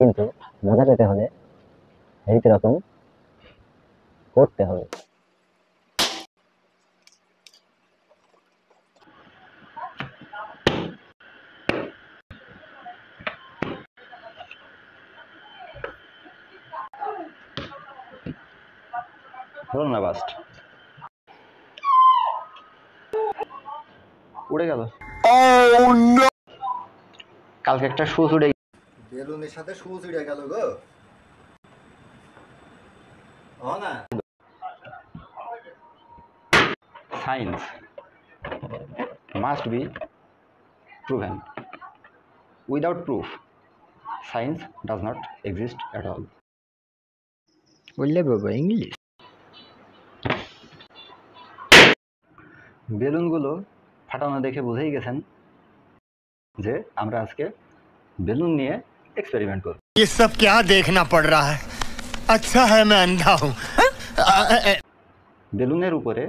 কিন্তু মজা পেতে হলে রীতিরকম করতে হবে। হলো না বাস্ট, উড়ে গেল। কালকে একটা সুচ উড়ে, বেলুনের সাথে সুচ উড়ে গেল গো। না science must be proven, without proof science does not exist at all. বললে বাবা ইংলিশ। বেলুনগুলো ফাটানো দেখে বুঝেই গেছেন যে আমরা আজকে বেলুন নিয়ে এক্সপেরিমেন্ট করব। ये सब क्या देखना पड़ रहा है? अच्छा है मैं अंधा हूं। বেলুনের উপরে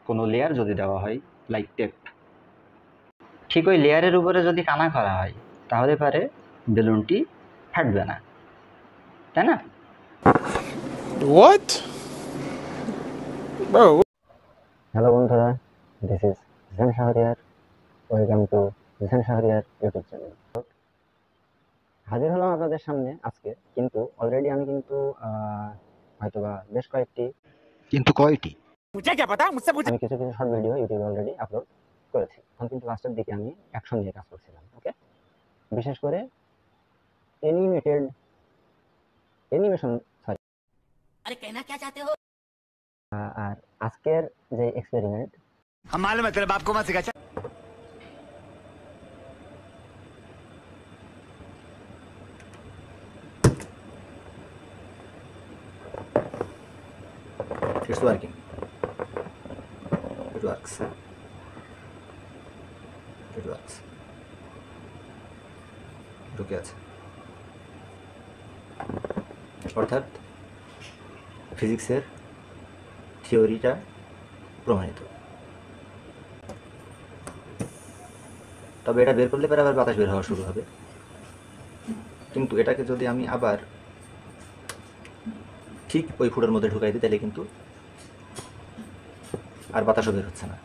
কোনো লেয়ার যদি দেওয়া হয় লাইক টেপ, ঠিক ওই লেয়ারের উপরে যদি কানা করা হয় তাহলে পারে বেলুনটি ফাটবে না, তাই না? What? Bro. হ্যালো বন্ধুরা, this is Jisan Shahriar, welcome to Jisan Shahriar YouTube channel. হাজির হলাম আপনাদের সামনে আজকে, কিন্তু অলরেডি আমি কিন্তু হয়তোবা বেশ কয়েকটি, কিন্তু কয়টি আমি কিছু কিছু শর্ট ভিডিও ইউটিউবে অলরেডি আপলোড করেছি। এখন কিন্তু লাস্টের দিকে আমি অ্যাকশন নিয়ে কাজ করছিলাম। ওকে, বিশেষ করে অ্যানিমেশন, সরি, আরে कहना क्या चाहते हो। আর আজকের যে এক্সপেরিমেন্ট, हम मालूम है तेरे बाप को मत सिखा। It's working. It works. It works. ঢুকে আছে, অর্থাৎ ফিজিক্সের থিওরিটা প্রমাণিত। তবে এটা বের করলে পরে আবার বাতাস বের হওয়া শুরু হবে, কিন্তু এটাকে যদি আমি আবার ঠিক ওই ফুটের মধ্যে ঢুকাই দিই তাহলে কিন্তু আর বাতাসও বের হচ্ছে না।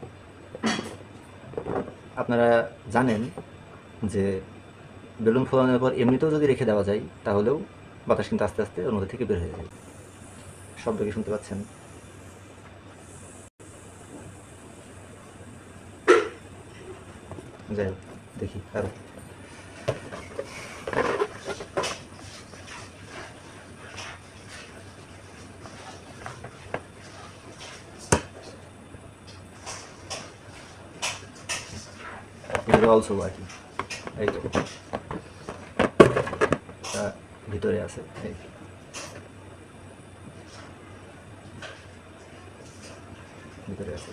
আপনারা জানেন যে বেলুন ফোলানোর পর এমনিতেও যদি রেখে দেওয়া যায় তাহলেও বাতাস কিন্তু আস্তে আস্তে ওর মধ্যে থেকে বের হয়ে যায়। শব্দ কি শুনতে পাচ্ছেন? যাই হোক, দেখি আরো। অলসো ওয়ার্কিং, এই তো ভিতরে আছে, এই ভিতরে আছে।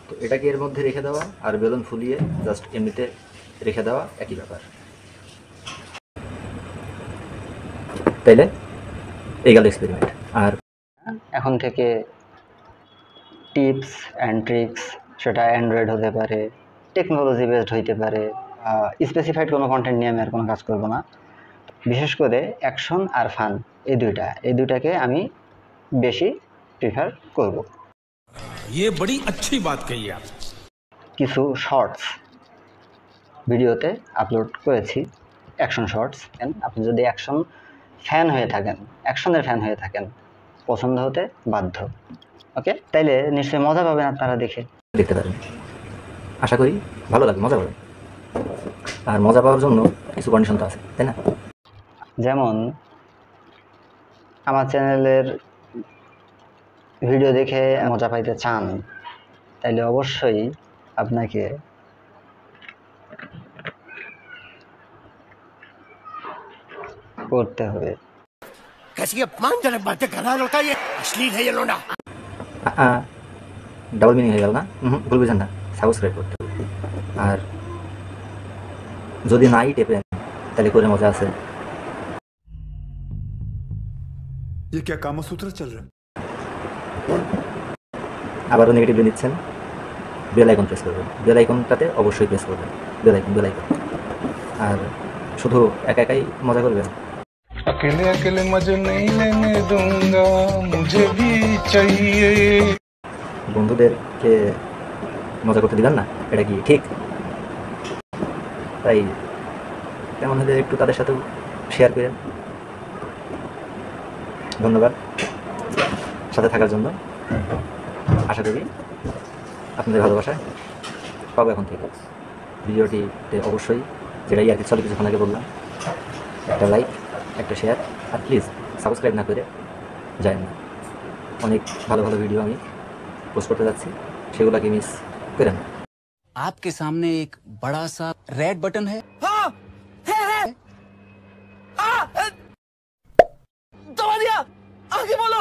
তো এটাকে এর মধ্যে রেখে দেওয়া আর বেলুন ফুলিয়ে জাস্ট এমনিতে রেখে দেওয়া একই ব্যাপার। তাইলে এই গেল এক্সপেরিমেন্ট। আর এখন থেকে টিপস অ্যান্ড ট্রিক্স, সেটা অ্যান্ড্রয়েড হতে পারে, টেকনোলজি বেসড হইতে পারে, স্পেসিফাইড কোনো কন্টেন্ট নিয়ে আমি আর কোনো কাজ করব না। বিশেষ করে অ্যাকশন আর ফান, এই দুইটাকে আমি বেশি প্রিফার করব। ये बड़ी अच्छी बात कही आप। কিছু শর্টস ভিডিওতে আপলোড করেছি, অ্যাকশন শর্টস। আপনি যদি অ্যাকশন ফ্যান হয়ে থাকেন, অ্যাকশনের ফ্যান হয়ে থাকেন, পছন্দ হতে বাধ্য। ওকে, তাইলে নিশ্চয়ই মজা পাবেন আপনারা দেখতে পারেন। আশা করি ভালো লাগবে, মজা পাবেন। আর মজা পাওয়ার জন্য কিছু কন্ডিশন তো আছে, তাই না? যেমন আমার চ্যানেলের ভিডিও দেখে মজা পাইতে চান, তাইলে অবশ্যই আপনাকে করতে হবে। कैसी अपमानजनक बातें कर रहा है लड़का, ये अश्लील है ये लोना। ডাবল মিনিং হয়ে গেল না? ভুল বুঝেন না, সাবস্ক্রাইব করতে। আর যদি নাই টেপেন তাহলে করে মজা আছে। ये क्या कामसूत्र चल रहा है? আবারও নেগেটিভ নিচ্ছেন, বেল আইকন প্রেস করবেন। বেল আইকনটাতে অবশ্যই প্রেস করবেন। বেল আইকন আর শুধু একা একাই মজা করবেন। अकेले अकेले मजे नहीं लेने दूंगा, मुझे भी चाहिए। বন্ধুদেরকে মজা করতে দিবেন না, এটা কি ঠিক? তাই তেমন হলে একটু তাদের সাথেও শেয়ার করেন। ধন্যবাদ সাথে থাকার জন্য। আশা করি আপনাদের ভালোবাসায় পাবো এখন থেকে। ভিডিওটিতে অবশ্যই, যেটাই আর কি চলে কিছুক্ষণ আগে বললাম, একটা লাইক, একটা শেয়ার, আর প্লিজ সাবস্ক্রাইব না করে যায় না। অনেক ভালো ভালো ভিডিও আমি পোস্ট করতে যাচ্ছি, সেগুলোকে মিস করেন না। आपके सामने एक बड़ा सा रेड बटन है। दबा दिया, आगे बोलो।